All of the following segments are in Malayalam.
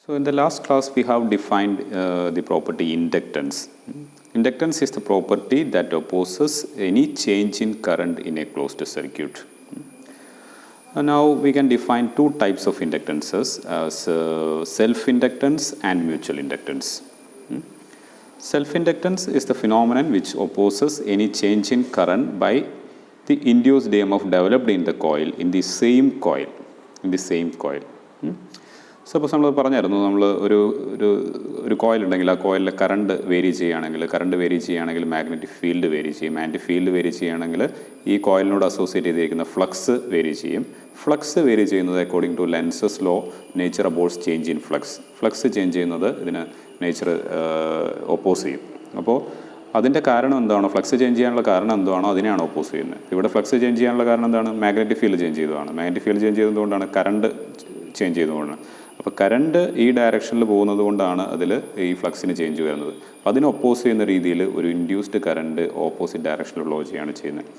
So in the last class we have defined the property inductance. Inductance is the property that opposes any change in current in a closed circuit. Now we can define two types of inductances as self-inductance and mutual inductance. Self-inductance is the phenomenon which opposes any change in current by the induced EMF developed in the coil in the same coil. Suppose നമ്മൾ പറഞ്ഞായിരുന്നു, നമ്മൾ ഒരു കോയിൽ ഉണ്ടെങ്കിൽ ആ കോയിലിലെ കറണ്ട് വേരി ചെയ്യുകയാണെങ്കിൽ മാഗ്നറ്റിക് ഫീൽഡ് വേരി ചെയ്യും. മാഗ്നറ്റിക് ഫീൽഡ് വേരി ചെയ്യുകയാണെങ്കിൽ ഈ കോയിലിനോട് അസോസിയേറ്റ് ചെയ്തിരിക്കുന്ന ഫ്ലക്സ് വേരി ചെയ്യും. ഫ്ലക്സ് വേരി ചെയ്യുന്നത് according to Lenz's law nature opposes change in flux change ചെയ്യുന്നത് ഇതിന് നേച്ചർ ഒപ്പോസ് ചെയ്യും. അപ്പോൾ അതിൻ്റെ കാരണം എന്താണോ, ഫ്ലക്സ് ചേഞ്ച് ചെയ്യാനുള്ള കാരണം എന്താണോ അതിനെയാണ് ഒപ്പോസ് ചെയ്യുന്നത്. ഇവിടെ ഫ്ലക്സ് ചേഞ്ച് ചെയ്യാനുള്ള കാരണം എന്താണ്? മാഗ്നറ്റിക് ഫീൽഡ് ചേഞ്ച് ചെയ്തതാണ്. മാഗ്നറ്റിക് ഫീൽഡ് ചേഞ്ച് ചെയ്തതുകൊണ്ടാണ് കറണ്ട് ചേഞ്ച് ചെയ്തുകൊണ്ടാണ്. അപ്പോൾ കറണ്ട് ഈ ഡയറക്ഷനിൽ പോകുന്നത് കൊണ്ടാണ് അതിൽ ഈ ഫ്ലക്സിന് ചേഞ്ച് വരുന്നത്. അപ്പോൾ അതിനെ ഒപ്പോസ് ചെയ്യുന്ന രീതിയിൽ ഒരു ഇൻഡ്യൂസ്ഡ് കറണ്ട് ഓപ്പോസിറ്റ് ഡയറക്ഷനിൽ ഫ്ലോ ചെയ്യുകയാണ് ചെയ്യുന്നത്.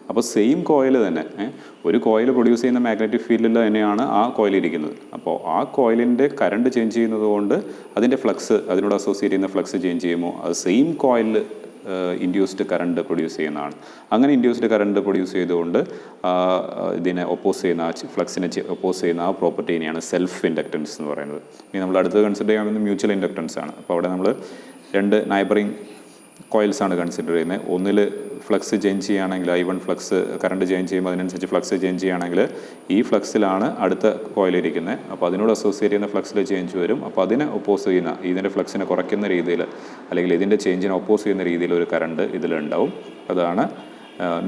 അപ്പോൾ സെയിം കോയിൽ തന്നെ, ഒരു കോയിൽ പ്രൊഡ്യൂസ് ചെയ്യുന്ന മാഗ്നറ്റിക് ഫീൽഡിൽ തന്നെയാണ് ആ കോയിൽ ഇരിക്കുന്നത്. അപ്പോൾ ആ കോയിലിൻ്റെ കറണ്ട് ചേഞ്ച് ചെയ്യുന്നത് കൊണ്ട് അതിൻ്റെ ഫ്ലക്സ്, അതിനോട് അസോസിയേറ്റ് ചെയ്യുന്ന ഫ്ലക്സ് ചേഞ്ച് ചെയ്യുമ്പോൾ അത് സെയിം കോയിലിൽ ഇൻഡ്യൂസ്ഡ് കറണ്ട് പ്രൊഡ്യൂസ് ചെയ്യുന്നതാണ്. അങ്ങനെ ഇൻഡ്യൂസ്ഡ് കറണ്ട് പ്രൊഡ്യൂസ് ചെയ്തുകൊണ്ട് ഇതിനെ ഒപ്പോസ് ചെയ്യുന്ന, ഫ്ലക്സിനെ ഒപ്പോസ് ചെയ്യുന്ന ആ പ്രോപ്പർട്ടീനെയാണ് സെൽഫ് ഇൻഡക്റ്റൻസ് എന്ന് പറയുന്നത്. ഇനി നമ്മൾ അടുത്ത് കൺസിഡർ ചെയ്യുന്നത് മ്യൂച്വൽ ഇൻഡക്റ്റൻസ് ആണ്. അപ്പോൾ അവിടെ നമ്മൾ രണ്ട് നൈബറിങ് കോയിൽസ് ആണ് കൺസിഡർ ചെയ്യുന്നത്. ഒന്നിൽ ഫ്ലക്സ് ചേഞ്ച് ചെയ്യുകയാണെങ്കിൽ I1 ഫ്ലക്സ് കറണ്ട് ചേഞ്ച് ചെയ്യുമ്പോൾ അതിനനുസരിച്ച് ഫ്ലക്സ് ചേഞ്ച് ചെയ്യുകയാണെങ്കിൽ ഈ ഫ്ലക്സിലാണ് അടുത്ത കോയിലിരിക്കുന്നത്. അപ്പോൾ അതിനോട് അസോസിയേറ്റ് ചെയ്യുന്ന ഫ്ലക്സിൽ ചേഞ്ച് വരും. അപ്പോൾ അതിനെ ഒപ്പോസ് ചെയ്യുന്ന, ഇതിൻ്റെ ഫ്ലക്സിനെ കുറയ്ക്കുന്ന രീതിയിൽ അല്ലെങ്കിൽ ഇതിൻ്റെ ചേഞ്ചിനെ ഒപ്പോസ് ചെയ്യുന്ന രീതിയിൽ ഒരു കറണ്ട് ഇതിലുണ്ടാവും. അതാണ്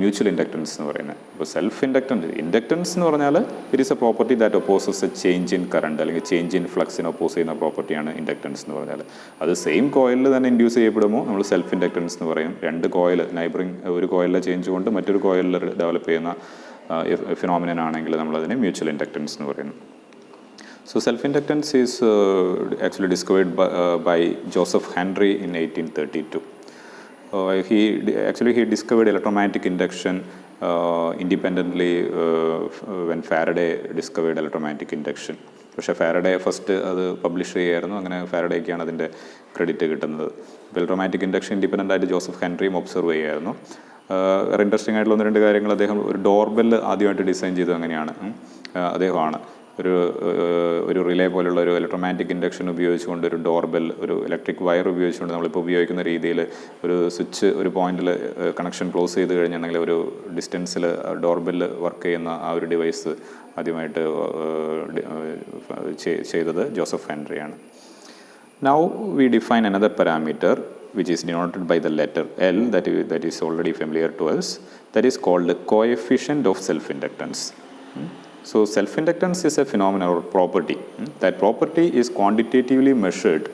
മ്യൂച്വൽ ഇൻഡക്റ്റൻസ് എന്ന് പറയുന്നത്. അപ്പോൾ സെൽഫ് ഇൻഡക്റ്റൻസ് എന്ന് പറഞ്ഞാൽ it is A property that opposes A change in current അല്ലെങ്കിൽ ചേഞ്ച് ഇൻ ഫ്ലക്സിനെ ഒപ്പോസ് ചെയ്യുന്ന പ്രോപ്പർട്ടിയാണ് ഇൻഡക്റ്റൻസ് എന്ന് പറഞ്ഞാൽ. അത് സെയിം കോയിലിൽ തന്നെ ഇൻഡ്യൂസ് ചെയ്യപ്പെടുമ്പോൾ നമ്മൾ സെൽഫ് ഇൻഡക്റ്റൻസ് എന്ന് പറയും. രണ്ട് കോയിൽ നൈബറിങ്, ഒരു കോയിലിലെ ചേഞ്ച് കൊണ്ട് മറ്റൊരു കോയിലിൽ ഡെവലപ്പ് ചെയ്യുന്ന ഫിനോമിനൻ ആണെങ്കിൽ നമ്മളതിനെ മ്യൂച്വൽ ഇൻഡക്റ്റൻസ് എന്ന് പറയുന്നു. So self-inductance is actually discovered by Joseph Henry in 1832. He discovered electromagnetic induction independently when Faraday discovered electromagnetic induction. പക്ഷേ ഫാരഡേ ഫസ്റ്റ് അത് പബ്ലിഷ് ചെയ്യായിരുന്നു. അങ്ങനെ ഫാരഡേക്കാണ് അതിൻ്റെ ക്രെഡിറ്റ് കിട്ടുന്നത്. ഇപ്പോൾ ഇലക്ട്രോമാഗ്നറ്റിക് ഇൻഡക്ഷൻ ഇൻഡിപെൻഡൻ്റ് ആയിട്ട് ജോസഫ് ഹെൻറിയും ഒബ്സർവ് ചെയ്യായിരുന്നു. വേറെ ഇൻട്രസ്റ്റിംഗ് ആയിട്ടുള്ള ഒന്ന് രണ്ട് കാര്യങ്ങൾ, അദ്ദേഹം ഒരു ഡോർബെല്ല് ആദ്യമായിട്ട് ഡിസൈൻ ചെയ്തത് അങ്ങനെയാണ്. അദ്ദേഹമാണ് ഒരു റിലേ പോലുള്ള ഒരു ഇലക്ട്രോമാഗ്നറ്റിക് ഇൻഡക്ഷൻ ഉപയോഗിച്ചുകൊണ്ട് ഒരു ഡോർബെൽ, ഒരു ഇലക്ട്രിക് വയർ ഉപയോഗിച്ചുകൊണ്ട് നമ്മളിപ്പോൾ ഉപയോഗിക്കുന്ന രീതിയിൽ ഒരു സ്വിച്ച് ഒരു പോയിന്റിൽ കണക്ഷൻ ക്ലോസ് ചെയ്ത് കഴിഞ്ഞിട്ടുണ്ടെങ്കിൽ ഒരു ഡിസ്റ്റൻസിൽ ഡോർബെല്ല് വർക്ക് ചെയ്യുന്ന ആ ഒരു ഡിവൈസ് ആദ്യമായിട്ട് ചെയ്തത് Joseph ഹെൻറിയാണ്. Now we define another parameter which is denoted by the letter L that is already familiar to us, that is called the coefficient of self-inductance. So self-inductance is a phenomenon or property. That property is quantitatively measured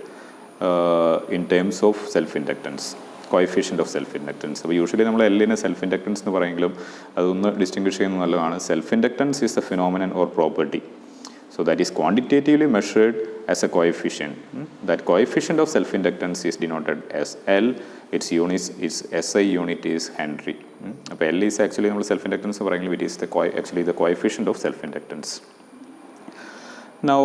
in terms of self-inductance, coefficient of self-inductance. അപ്പോൾ യൂഷ്വലി നമ്മൾ എല്ലിനെ സെൽഫ് ഇൻഡക്റ്റൻസ് എന്ന് പറയുമെങ്കിലും അതൊന്ന് ഡിസ്റ്റിങ്വിഷ് ചെയ്യുന്നത് നല്ലതാണ്. Self inductance is A phenomenon or property. So that is quantitatively measured as a coefficient. That coefficient of self-inductance is denoted as L. Its SI unit is Henry. അപ്പോൾ L is actually നമ്മൾ സെൽഫ് ഇൻഡക്റ്റൻസ് പറയുമെങ്കിൽ it is actually the coefficient of self-inductance. Now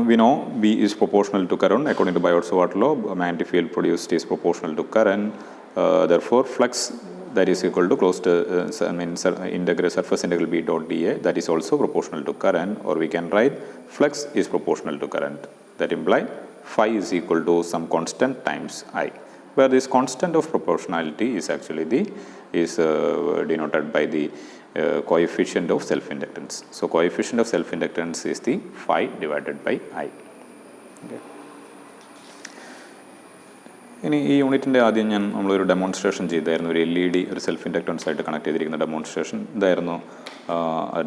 we know B is proportional to current. According to Biot-Savart law, magnetic field produced is proportional to current. Therefore flux that is equal to close to surface integral B dot dA, that is also proportional to current, or we can write flux is proportional to current. That imply phi is equal to some constant times I, where this constant of proportionality is actually denoted by the coefficient of self-inductance. So coefficient of self-inductance is the phi divided by I. Okay. ഇനി ഈ യൂണിറ്റിൻ്റെ ആദ്യം നമ്മളൊരു ഡെമോൺസ്ട്രേഷൻ ചെയ്തായിരുന്നു. ഒരു LED ഒരു സെൽഫ് ഇൻഡക്റ്റൻസ് ആയിട്ട് കണക്ട് ചെയ്തിരിക്കുന്ന ഡെമോൺസ്ട്രേഷൻ. ഇതായിരുന്നു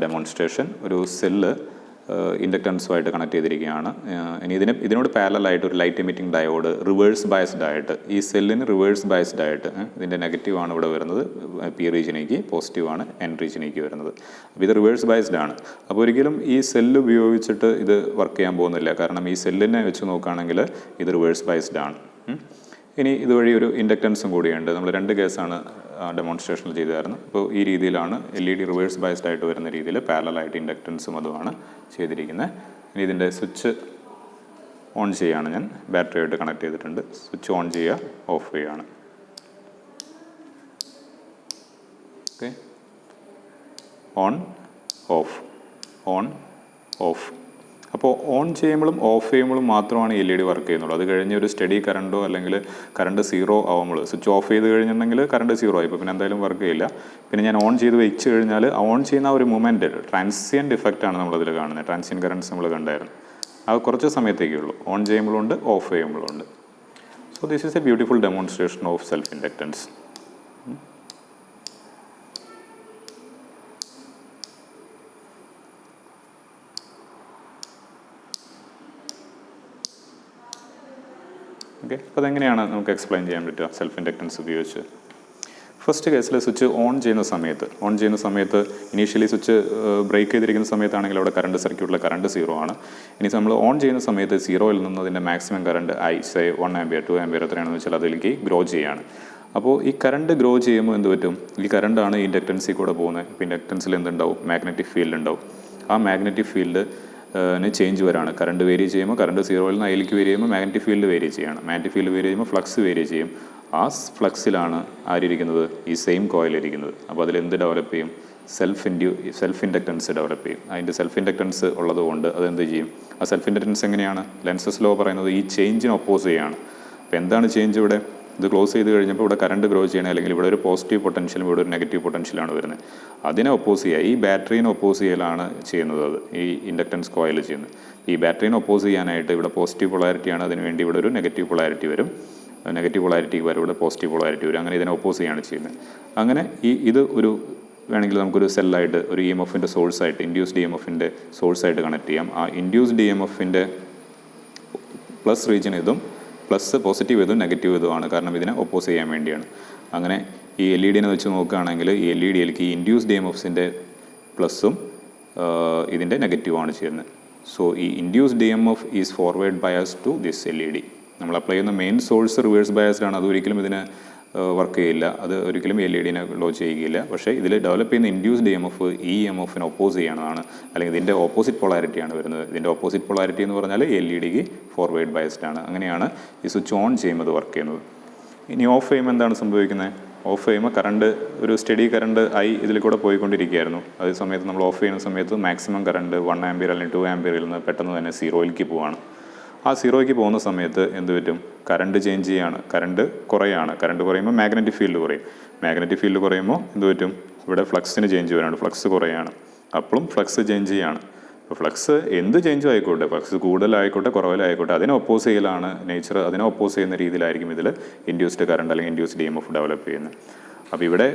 ഡെമോൺസ്ട്രേഷൻ. ഒരു സെല്ല് ഇൻഡക്റ്റൻസുമായിട്ട് കണക്ട് ചെയ്തിരിക്കുകയാണ്. ഇനി ഇതിനോട് പാരലലായിട്ട് ഒരു light emitting diode reverse biased ആയിട്ട്, ഈ സെല്ലിന് റിവേഴ്സ് ബയസ്ഡ് ആയിട്ട്, ഇതിൻ്റെ നെഗറ്റീവാണ് ഇവിടെ വരുന്നത് P റീജിയനിലേക്ക്, പോസിറ്റീവാണ് N റീജിയനിലേക്ക് വരുന്നത്. അപ്പോൾ ഇത് റിവേഴ്സ് ബയസ്ഡ് ആണ്. അപ്പോൾ ഒരിക്കലും ഈ സെല്ല് ഉപയോഗിച്ചിട്ട് ഇത് വർക്ക് ചെയ്യാൻ പോകുന്നില്ല. കാരണം ഈ സെല്ലിനെ വെച്ച് നോക്കുകയാണെങ്കിൽ ഇത് റിവേഴ്സ് ബയസ്ഡ് ആണ്. ഇനി ഇതുവഴി ഒരു ഇൻഡക്റ്റൻസും കൂടിയുണ്ട്. നമ്മൾ രണ്ട് കേസാണ് ഡെമോൺസ്ട്രേഷനിൽ ചെയ്തായിരുന്നു. അപ്പോൾ ഈ രീതിയിലാണ് LED റിവേഴ്സ് ബയസ്ഡ് ആയിട്ട് വരുന്ന രീതിയിൽ പാരലലായിട്ട് ഇൻഡക്റ്റൻസും അതുമാണ് ചെയ്തിരിക്കുന്നത്. ഇനി ഇതിൻ്റെ സ്വിച്ച് ഓൺ ചെയ്യുകയാണ് ഞാൻ. ബാറ്ററിയായിട്ട് കണക്ട് ചെയ്തിട്ടുണ്ട്. സ്വിച്ച് ഓൺ ചെയ്യുക, ഓഫ് ചെയ്യുകയാണ്. Okay, on of, on of. അപ്പോൾ ഓൺ ചെയ്യുമ്പോഴും ഓഫ് ചെയ്യുമ്പോഴും മാത്രമാണ് LED വർക്ക് ചെയ്യുന്നുള്ളൂ. അത് കഴിഞ്ഞ് ഒരു സ്റ്റഡി കറണ്ടോ അല്ലെങ്കിൽ കറണ്ട് സീറോ ആവുമ്പോൾ, സ്വിച്ച് ഓഫ് ചെയ്ത് കഴിഞ്ഞിട്ടുണ്ടെങ്കിൽ കറണ്ട് സീറോ ആയി, ഇപ്പോൾ പിന്നെ എന്തായാലും വർക്ക് ചെയ്യില്ല. പിന്നെ ഞാൻ ഓൺ ചെയ്ത് വെച്ച് കഴിഞ്ഞാൽ ഓൺ ചെയ്യുന്ന ഒരു മൊമെൻറ്റ് ട്രാൻസിയൻറ്റ് ഇഫക്റ്റാണ് നമ്മളതിൽ കാണുന്നത്. ട്രാൻസിയൻറ്റ് കറണ്ട്സ് നമ്മൾ കണ്ടായിരുന്നു. അത് കുറച്ച് സമയത്തേക്കേ ഉള്ളൂ. ഓൺ ചെയ്യുമ്പോഴുണ്ട്, ഓഫ് ചെയ്യുമ്പോഴുണ്ട്. So this is a beautiful demonstration of self inductance. Okay, അപ്പോൾ അതെങ്ങനെയാണ് നമുക്ക് എക്സ്പ്ലെയിൻ ചെയ്യാൻ പറ്റുക സെൽഫ് ഇൻഡക്റ്റൻസ് ഉപയോഗിച്ച്? ഫസ്റ്റ് കേസിൽ സ്വിച്ച് ഓൺ ചെയ്യുന്ന സമയത്ത് ഇനീഷ്യലി സ്വിച്ച് ബ്രേക്ക് ചെയ്തിരിക്കുന്ന സമയത്താണെങ്കിൽ അവിടെ കറണ്ട് സർക്യൂട്ടിലെ കറണ്ട് സീറോ ആണ്. ഇനി നമ്മൾ ഓൺ ചെയ്യുന്ന സമയത്ത് സീറോയിൽ നിന്ന് അതിൻ്റെ maximum current say 1 ampere 2 ampere എത്രയാണെന്ന് വെച്ചാൽ അതിലേക്ക് ഗ്രോ ചെയ്യുകയാണ്. അപ്പോൾ ഈ കറണ്ട് ഗ്രോ ചെയ്യുമ്പോൾ എന്ത് പറ്റും? ഈ കറണ്ടാണ് ഇൻഡക്റ്റൻസിൽ കൂടെ പോകുന്നത്. ഇപ്പോൾ ഇൻഡക്റ്റൻസിൽ എന്തുണ്ടാവും? മാഗ്നറ്റിക് ഫീൽഡ് ഉണ്ടാവും. ആ മാഗ്നറ്റിക് ഫീൽഡ് ചേഞ്ച് വരാണ്. കറണ്ട് വേരി ചെയ്യുമ്പോൾ കറണ്ട് സീറോയിൽ നിന്ന് അതിലേക്ക് വേരി ചെയ്യുമ്പോൾ മാഗ്നറ്റിക് ഫീൽഡ് വേരി ചെയ്യണം. മാഗ്നറ്റിക് ഫീൽഡ് വേരി ചെയ്യുമ്പോൾ ഫ്ലക്സ് വേരി ചെയ്യും. ആ ഫ്ലക്സിലാണ് ആരിയിരിക്കുന്നത്? ഈ സെയിം കോയിലിരിക്കുന്നത്. അപ്പോൾ അതിലെന്ത് ഡെവലപ്പ് ചെയ്യും? സെൽഫ് ഇൻഡക്റ്റൻസ് ഡെവലപ്പ് ചെയ്യും. അതിൻ്റെ സെൽഫ് ഇൻഡക്റ്റൻസ് ഉള്ളതുകൊണ്ട് അതെന്ത് ചെയ്യും? ആ സെൽഫ് ഇൻഡക്റ്റൻസ് എങ്ങനെയാണ്? ലെൻസസ് ലോ പറയുന്നത് ഈ ചേഞ്ചിന് ഒപ്പോസ് ചെയ്യാണ്. അപ്പോൾ എന്താണ് ചേഞ്ച് ഇവിടെ? ഇത് ക്ലോസ് ചെയ്ത് കഴിഞ്ഞപ്പോൾ ഇവിടെ കറണ്ട് ഗ്രോ ചെയ്യണം, അല്ലെങ്കിൽ ഇവിടെ ഒരു പോസിറ്റീവ് പൊട്ടൻഷ്യലും ഇവിടെ ഒരു നെഗറ്റീവ് പൊട്ടൻഷ്യലാണ് വരുന്നത്. അതിനെ ഒപ്പോസ് ചെയ്യുക, ഈ ബാറ്ററീനെ ഒപ്പോസ് ചെയ്യലാണ് ചെയ്യുന്നത്. അത് ഈ ഇൻഡക്റ്റൻസ് കോയിൽ ചെയ്യുന്നത്. ഈ ബാറ്ററീനെ ഒപ്പോസ് ചെയ്യാനായിട്ട് ഇവിടെ പോസിറ്റീവ് പൊളാരിറ്റിയാണ്, അതിനുവേണ്ടി ഇവിടെ ഒരു നെഗറ്റീവ് പൊളാരിറ്റി വരും. നെഗറ്റീവ് പൊളാരിറ്റിക്ക് വരും, ഇവിടെ പോസിറ്റീവ് പൊളാരിറ്റി വരും. അങ്ങനെ ഇതിനെ ഒപ്പോസ് ചെയ്യാണ് ചെയ്യുന്നത്. അങ്ങനെ ഇത് ഒരു വേണമെങ്കിൽ നമുക്കൊരു സെല്ലായിട്ട് ഒരു EMFൻ്റെ സോഴ്സായിട്ട്, ഇൻഡ്യൂസ്ഡ് EMFൻ്റെ സോഴ്സായിട്ട് കണക്ട് ചെയ്യാം. ആ ഇൻഡ്യൂസ്ഡ് EMFൻ്റെ പ്ലസ് റീജിയൻ ഇതും പ്ലസ് പോസിറ്റീവ് ഇതും നെഗറ്റീവ് ഇതുമാണ്. കാരണം ഇതിനെ ഒപ്പോസ് ചെയ്യാൻ വേണ്ടിയാണ്. അങ്ങനെ ഈ LED വെച്ച് നോക്കുകയാണെങ്കിൽ ഈ LEDയിലേക്ക് ഈ ഇൻഡ്യൂസ്ഡ് EMFസിൻ്റെ പ്ലസ്സും ഇതിൻ്റെ നെഗറ്റീവുമാണ് ചെയ്യുന്നത്. സോ ഈ induced EMF is forward bias to this LED. നമ്മൾ അപ്ലൈ ചെയ്യുന്ന മെയിൻ സോഴ്സ് റിവേഴ്സ് ബയസ്ഡാണ്. അതൊരിക്കലും ഇതിന് വർക്ക് ചെയ്യില്ല. അത് ഒരിക്കലും LED ലോ ചെയ്യുകയില്ല. പക്ഷേ ഇതിൽ ഡെവലപ്പ് ചെയ്യുന്ന ഇൻഡ്യൂസ്ഡ് EMF ഈ EMFനെ ഒപ്പോസ് ചെയ്യണതാണ്, അല്ലെങ്കിൽ ഇതിൻ്റെ ഓപ്പോസിറ്റ് പൊളാരിറ്റിയാണ് വരുന്നത്. ഇതിൻ്റെ ഓപ്പോസിറ്റ് പൊളാരിറ്റി എന്ന് പറഞ്ഞാൽ LEDക്ക് ഫോർവേഡ് ബയസ്ഡാണ്. അങ്ങനെയാണ് ഈ സ്വിച്ച് ഓൺ ചെയ്യുമ്പോൾ വർക്ക് ചെയ്യുന്നത്. ഇനി ഓഫ് ചെയ്യുമ്പോൾ എന്താണ് സംഭവിക്കുന്നത്? ഓഫ് ചെയ്യുമ്പോൾ കറണ്ട് ഒരു സ്റ്റഡി കറണ്ട് ഇതിൽ കൂടെ പോയിക്കൊണ്ടിരിക്കുകയായിരുന്നു. അതേ സമയത്ത് നമ്മൾ ഓഫ് ചെയ്യുന്ന സമയത്ത് മാക്സിമം കറണ്ട് 1 ആംപിയർ അല്ലെങ്കിൽ 2 ആംപിയറിൽ നിന്ന് പെട്ടെന്ന് തന്നെ സീറോയിലേക്ക് പോവാണ്. ആ സീറോയ്ക്ക് പോകുന്ന സമയത്ത് എന്ത് പറ്റും? കറണ്ട് ചേഞ്ച് ചെയ്യാണ്, കറണ്ട് കുറയാണ്. കറണ്ട് കുറയുമ്പോൾ മാഗ്നറ്റിക് ഫീൽഡ് കുറയും. മാഗ്നറ്റിക് ഫീൽഡ് കുറയുമ്പോൾ എന്ത് പറ്റും? ഇവിടെ ഫ്ലക്സിന് ചേഞ്ച് വരാണ്, ഫ്ലക്സ് കുറയാണ്. അപ്പോഴും ഫ്ലക്സ് ചേഞ്ച് ചെയ്യാണ്. അപ്പോൾ ഫ്ലക്സ് എന്ത് ചേഞ്ചും ആയിക്കോട്ടെ, ഫ്ലക്സ് കൂടുതലായിക്കോട്ടെ കുറവിലായിക്കോട്ടെ, അതിനെ ഒപ്പോസ് ചെയ്യലാണ് നേച്ചർ. അതിനെ ഒപ്പോസ് ചെയ്യുന്ന രീതിയിലായിരിക്കും ഇതിൽ ഇൻഡ്യൂസ്ഡ് കറണ്ട് അല്ലെങ്കിൽ ഇൻഡ്യൂസ്ഡ് EMF ഡെവലപ്പ് ചെയ്യുന്നത്. അപ്പോൾ ഇവിടെ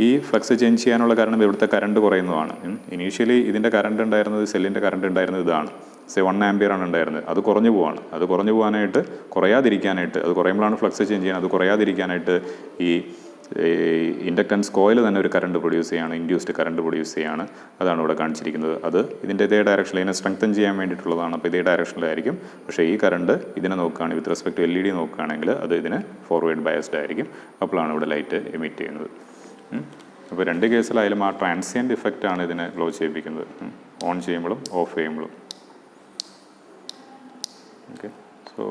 ഈ ഫ്ലക്സ് ചേഞ്ച് ചെയ്യാനുള്ള കാരണം ഇവിടുത്തെ കറണ്ട് കുറയുന്നതാണ്. ഇനീഷ്യലി ഇതിൻ്റെ കറണ്ട് ഉണ്ടായിരുന്നത്, സെല്ലിൻ്റെ കറണ്ട് ഉണ്ടായിരുന്നത് ഇതാണ്, 1 ആംപിയറാണ് ഉണ്ടായിരുന്നത്. അത് കുറഞ്ഞു പോവാണ്. അത് കുറഞ്ഞു പോകാനായിട്ട്, കുറയാതിരിക്കാനായിട്ട്, അത് കുറയുമ്പോഴാണ് ഫ്ലക്സ് ചേഞ്ച് ചെയ്യുന്നത്. അത് കുറയാതിരിക്കാനായിട്ട് ഈ ഇൻഡക്റ്റൻസ് കോയിൽ തന്നെ ഒരു കറണ്ട് പ്രൊഡ്യൂസ് ചെയ്യാണ്, ഇൻഡ്യൂസ്ഡ് കറണ്ട് പ്രൊഡ്യൂസ് ചെയ്യാണ്. അതാണ് ഇവിടെ കാണിച്ചിരിക്കുന്നത്. അത് ഇതിൻ്റെ ഇതേ ഡയറക്ഷനിൽ, ഇതിനെ സ്ട്രെങ്തൻ ചെയ്യാൻ വേണ്ടിയിട്ടുള്ളതാണ്. അപ്പോൾ ഇതേ ഡയറക്ഷനിലായിരിക്കും. പക്ഷേ ഈ കറണ്ട് ഇതിനെ നോക്കുകയാണെങ്കിൽ, വിത്ത് റെസ്പെക്ട് ടു LED നോക്കുകയാണെങ്കിൽ അത് ഇതിന് ഫോർവേഡ് ബയസ്ഡ് ആയിരിക്കും. അപ്പോഴാണ് ഇവിടെ ലൈറ്റ് എമിറ്റ് ചെയ്യുന്നത്. അപ്പോൾ രണ്ട് കേസിലായാലും ആ ട്രാൻസിയൻറ്റ് ഇഫക്റ്റാണ് ഇതിനെ ഗ്ലോ ചെയ്യിപ്പിക്കുന്നത്, ഓൺ ചെയ്യുമ്പോഴും ഓഫ് ചെയ്യുമ്പോഴും. Okay, so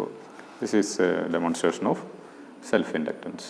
this is a demonstration of self-inductance.